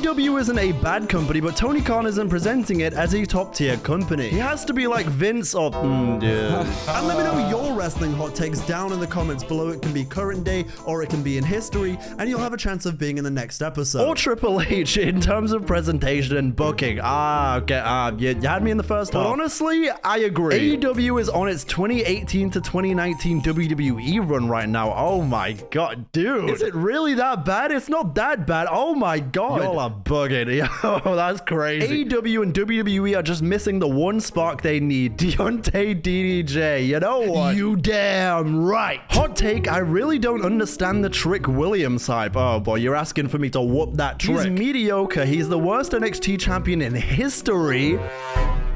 AEW isn't a bad company, but Tony Khan isn't presenting it as a top-tier company. He has to be like Vince or... yeah. And let me know your wrestling hot takes down in the comments below. It can be current day or it can be in history, and you'll have a chance of being in the next episode. Or Triple H in terms of presentation and booking. Okay, you had me in the first half. But honestly, I agree. AEW is on its 2018 to 2019 WWE run right now. Oh my god, dude. Is it really that bad? It's not that bad. Oh my god. Y'all are bugging. Yo, that's crazy. AEW and WWE are just missing the one spark they need. Deonte DDJ. You know what? You damn right. Hot take, I really don't understand the Trick Williams hype. Oh boy, you're asking for me to whoop that trick. He's mediocre. He's the worst NXT champion in history.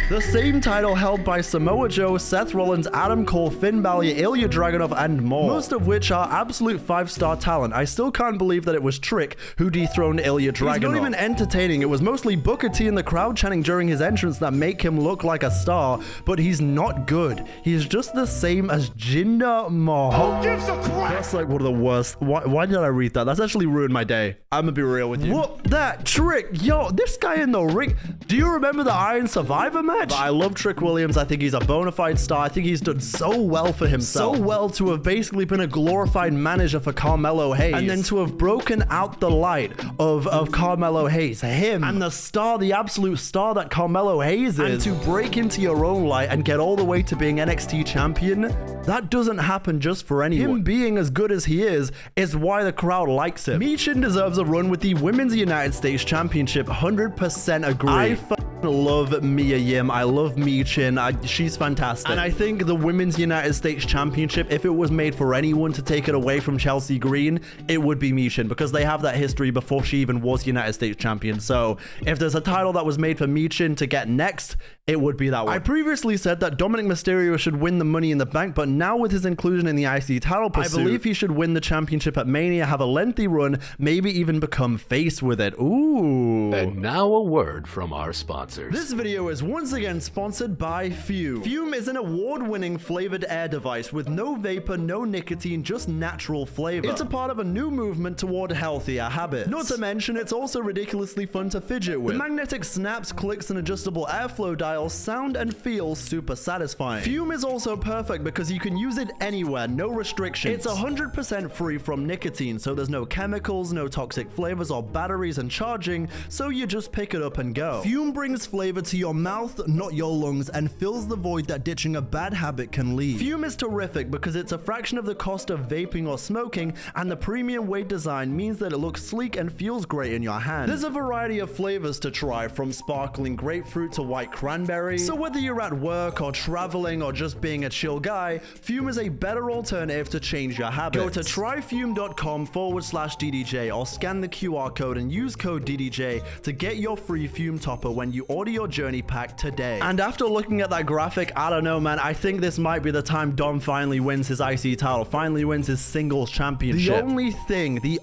The same title held by Samoa Joe, Seth Rollins, Adam Cole, Finn Balor, Ilya Dragunov, and more. Most of which are absolute 5-star talent. I still can't believe that it was Trick who dethroned Ilya Dragunov. He's not even entertaining. It was mostly Booker T and the crowd chanting during his entrance that make him look like a star, but he's not good. He's just the same as Jinder Mahal. Who gives a crap? That's like one of the worst. Why did I read that? That's actually ruined my day. I'm gonna be real with you. Whoop that Trick. Yo, this guy in the ring. Do you remember the Iron Survivor match? But I love Trick Williams. I think he's a bona fide star. I think he's done so well for himself. So well to have basically been a glorified manager for Carmelo Hayes. And then to have broken out the light of Carmelo Hayes. Him and the star, the absolute star that Carmelo Hayes is. And to break into your own light and get all the way to being NXT champion, that doesn't happen just for anyone. Him being as good as he is why the crowd likes him. Michin deserves a run with the Women's United States Championship. 100% agree. I love Mia Yim. I love Michin. She's fantastic. And I think the Women's United States Championship, if it was made for anyone to take it away from Chelsea Green, it would be Michin, because they have that history before she even was United States champion. So if there's a title that was made for Michin to get next, it would be that one. I previously said that Dominic Mysterio should win the Money in the Bank, but now with his inclusion in the IC title pursuit, I believe he should win the championship at Mania, have a lengthy run, maybe even become face with it. Ooh. And now a word from our sponsors. This video is once again sponsored by Fume. Fume is an award-winning flavored air device with no vapor, no nicotine, just natural flavor. It's a part of a new movement toward healthier habits. Not to mention, it's also ridiculously fun to fidget with. The magnetic snaps, clicks, and adjustable airflow dials sound and feel super satisfying. Fume is also perfect because you can use it anywhere, no restrictions. It's 100% free from nicotine, so there's no chemicals, no toxic flavors or batteries and charging, so you just pick it up and go. Fume brings flavor to your mouth, not your lungs, and fills the void that ditching a bad habit can leave. Fume is terrific because it's a fraction of the cost of vaping or smoking, and the premium weight design means that it looks sleek and feels great in your hand. There's a variety of flavors to try, from sparkling grapefruit to white cranberry. So whether you're at work or traveling or just being a chill guy, Fume is a better alternative to change your habits. Go to tryfume.com/DDJ or scan the QR code and use code DDJ to get your free Fume topper when you order your journey pack today. And after looking at that graphic, I don't know, man. I think this might be the time Dom finally wins his IC title, finally wins his singles championship. The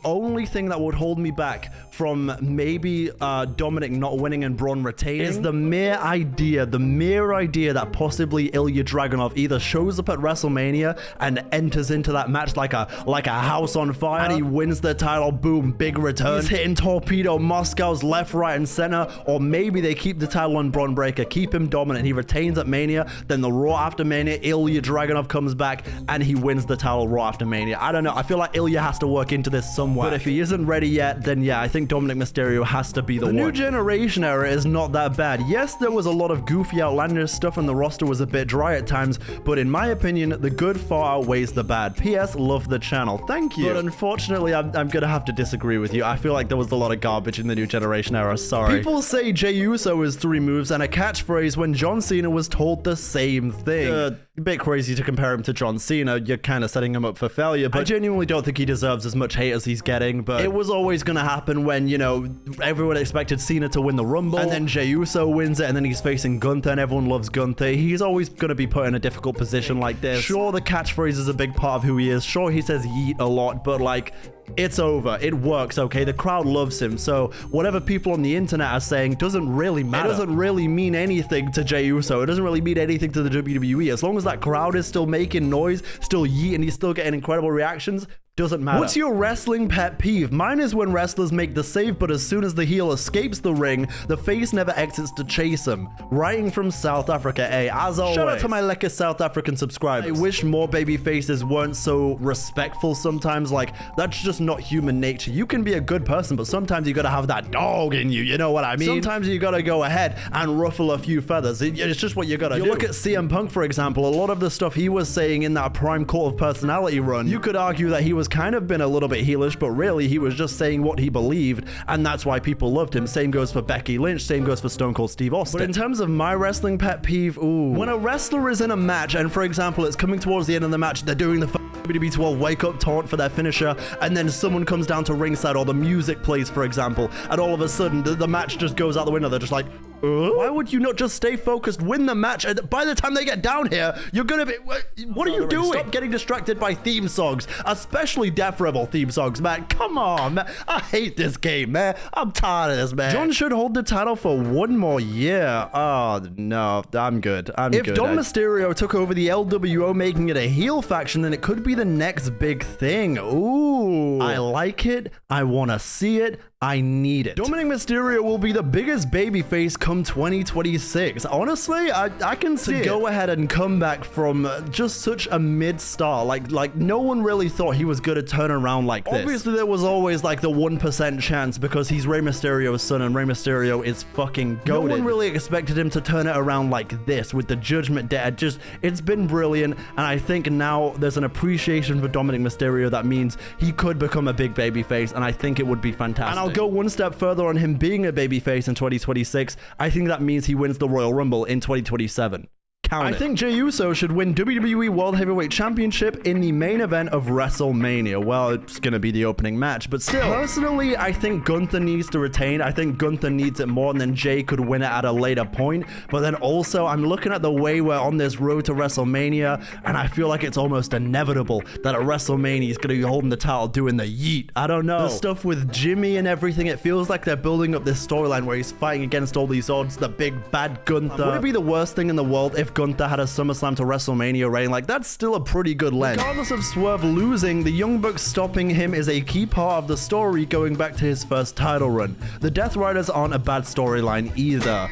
only thing that would hold me back from maybe Dominic not winning and Braun retaining is the mere idea that possibly Ilya Dragunov either shows up at WrestleMania and enters into that match like a house on fire, and he wins the title, boom, big return. He's hitting Torpedo Moscow's left, right, and center, or maybe they keep the title on Braun Breaker, keep him dominant, he retains at Mania, then the Raw after Mania, Ilya Dragunov comes back, and he wins the title Raw after Mania. I don't know, I feel like Ilya has to work into this somewhere, but if he isn't ready yet, then yeah, I think Dominic Mysterio has to be the one. The New Generation era is not that bad. Yes, there was a lot of goofy, outlandish stuff, and the roster was a bit dry at times, but in my opinion, the good far outweighs the bad. P.S. Love the channel. Thank you. But unfortunately, I'm gonna have to disagree with you. I feel like there was a lot of garbage in the New Generation era. Sorry. People say Jey Uso is 3 moves and a catchphrase when John Cena was told the same thing. A bit crazy to compare him to John Cena. You're kind of setting him up for failure, but I genuinely don't think he deserves as much hate as he's getting, but it was always gonna happen when, you know, everyone expected Cena to win the Rumble, and then Jey Uso wins it, and then he's facing Gunther, and everyone loves Gunther. He's always gonna be put in a difficult position like this. Sure, the catchphrase is a big part of who he is. Sure, he says yeet a lot, but like, it's over. It works, okay? The crowd loves him, so whatever people on the internet are saying doesn't really matter. It doesn't really mean anything to Jey Uso. It doesn't really mean anything to the WWE. As long as that crowd is still making noise, still yeeting, he's still getting incredible reactions, Doesn't matter. What's your wrestling pet peeve? Mine is when wrestlers make the save, but as soon as the heel escapes the ring, the face never exits to chase him. Writing from South Africa, as always. Shout out to my lekker South African subscribers. I wish more baby faces weren't so respectful sometimes. Like, that's just not human nature. You can be a good person, but sometimes you gotta have that dog in you. You know what I mean? Sometimes you gotta go ahead and ruffle a few feathers. It's just what you gotta do. Look at CM Punk, for example. A lot of the stuff he was saying in that Prime Court of Personality run, you could argue that he was kind of been a little bit heelish, but really he was just saying what he believed, and that's why people loved him. Same goes for Becky Lynch, same goes for Stone Cold Steve Austin. But in terms of my wrestling pet peeve, when a wrestler is in a match, and for example, it's coming towards the end of the match, they're doing the WWE wake up taunt for their finisher, and then someone comes down to ringside, or the music plays, for example, and all of a sudden the match just goes out the window. They're just like, why would you not just stay focused, win the match, and by the time they get down here, you're gonna be, what are you doing? Stop getting distracted by theme songs, especially Death Rebel theme songs, man. Come on, man. I hate this game, man. I'm tired of this, man. John should hold the title for one more year. Oh, no, I'm good. If Dom Mysterio took over the LWO, making it a heel faction, then it could be the next big thing. Ooh, I like it. I want to see it. I need it. Dominic Mysterio will be the biggest babyface come 2026. Honestly, I can see it. Go ahead and come back from just such a mid-star. Like no one really thought he was going to turn around like this. Obviously, there was always like the 1% chance because he's Rey Mysterio's son and Rey Mysterio is fucking goated. No one really expected him to turn it around like this with the Judgment Day. It's been brilliant, and I think now there's an appreciation for Dominic Mysterio that means he could become a big babyface, and I think it would be fantastic. And I'll go one step further on him being a babyface in 2026. I think that means he wins the Royal Rumble in 2027. I think Jey Uso should win WWE World Heavyweight Championship in the main event of WrestleMania. Well, it's going to be the opening match, but still. Personally, I think Gunther needs to retain. I think Gunther needs it more, and then Jey could win it at a later point. But then also, I'm looking at the way we're on this road to WrestleMania, and I feel like it's almost inevitable that at WrestleMania he's going to be holding the title doing the yeet. I don't know. The stuff with Jimmy and everything, it feels like they're building up this storyline where he's fighting against all these odds, the big bad Gunther. Would it be the worst thing in the world if Gunther had a SummerSlam to WrestleMania reign? Like, that's still a pretty good length. Regardless of Swerve losing, the Young Bucks stopping him is a key part of the story going back to his first title run. The Death Riders aren't a bad storyline either.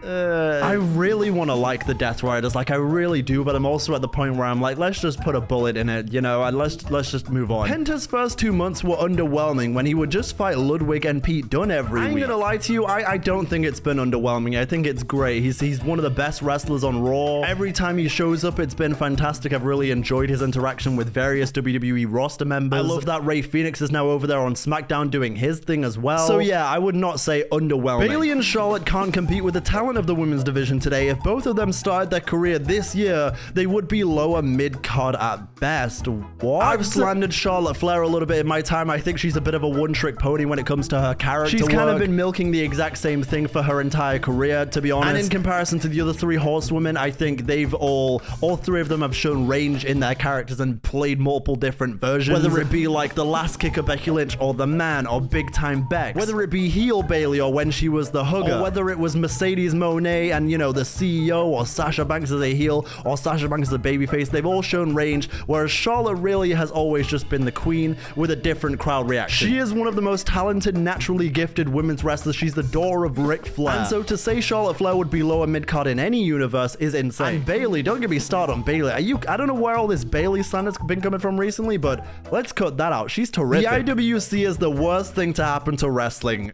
I really want to like the Death Riders, like I really do, but I'm also at the point where I'm like, let's just put a bullet in it, you know, and let's just move on. Penta's first 2 months were underwhelming when he would just fight Ludwig and Pete Dunne every week. I ain't gonna lie to you, I don't think it's been underwhelming. I think it's great. He's one of the best wrestlers on Raw. Every time he shows up, it's been fantastic. I've really enjoyed his interaction with various WWE roster members. I love that Rey Fenix is now over there on SmackDown doing his thing as well. So yeah, I would not say underwhelming. Bayley and Charlotte can't compete with the talent of the women's division today. If both of them started their career this year, they would be lower mid-card at best. What? I've slandered Charlotte Flair a little bit in my time. I think she's a bit of a one-trick pony when it comes to her character. She's kind of been milking the exact same thing for her entire career, to be honest. And in comparison to the other three horsewomen, I think they've all three of them have shown range in their characters and played multiple different versions. Whether it be like the last kicker Becky Lynch, or the Man, or Big Time Bex. Whether it be heel Bayley, or when she was the hugger. Or whether it was Mercedes Moné and, you know, the CEO, or Sasha Banks as a heel, or Sasha Banks as a babyface. They've all shown range, whereas Charlotte really has always just been the queen with a different crowd reaction. She is one of the most talented, naturally gifted women's wrestlers. She's the daughter of Ric Flair. And so to say Charlotte Flair would be lower mid-card in any universe is insane. And Bayley, don't get me started on Bayley. I don't know where all this Bayley slander's been coming from recently, but let's cut that out. She's terrific. The IWC is the worst thing to happen to wrestling.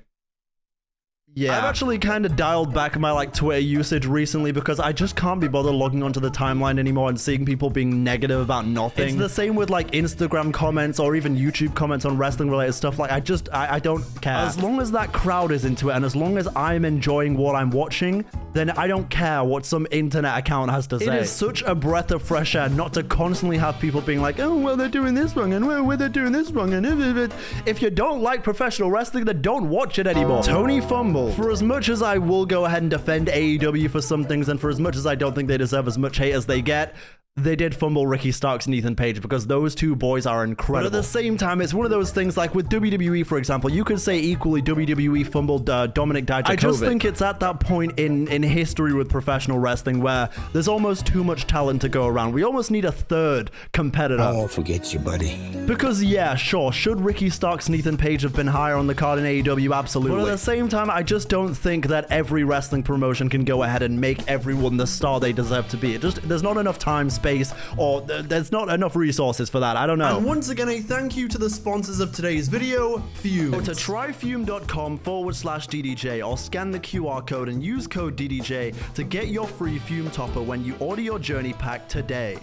Yeah. I've actually kind of dialed back my Twitter usage recently because I just can't be bothered logging onto the timeline anymore and seeing people being negative about nothing. It's the same with Instagram comments or even YouTube comments on wrestling related stuff. I don't care. As long as that crowd is into it and as long as I'm enjoying what I'm watching, then I don't care what some internet account has to say. It is such a breath of fresh air not to constantly have people being like, oh, well, they're doing this wrong and well, they're doing this wrong. And if you don't like professional wrestling, then don't watch it anymore. Tony Fumble. For as much as I will go ahead and defend AEW for some things, and for as much as I don't think they deserve as much hate as they get, they did fumble Ricky Starks and Ethan Page because those two boys are incredible. But at the same time, it's one of those things like with WWE, for example, you could say equally WWE fumbled Dominik Dijakovic. I just think it's at that point in history with professional wrestling where there's almost too much talent to go around. We almost need a third competitor. I won't forget you, buddy. Because yeah, sure, should Ricky Starks and Ethan Page have been higher on the card in AEW? Absolutely. But at the same time, I just don't think that every wrestling promotion can go ahead and make everyone the star they deserve to be. There's not enough time, space, or there's not enough resources for that. I don't know. And once again, a thank you to the sponsors of today's video, Fume. Go to tryfume.com/DDJ or scan the QR code and use code DDJ to get your free Fume topper when you order your journey pack today.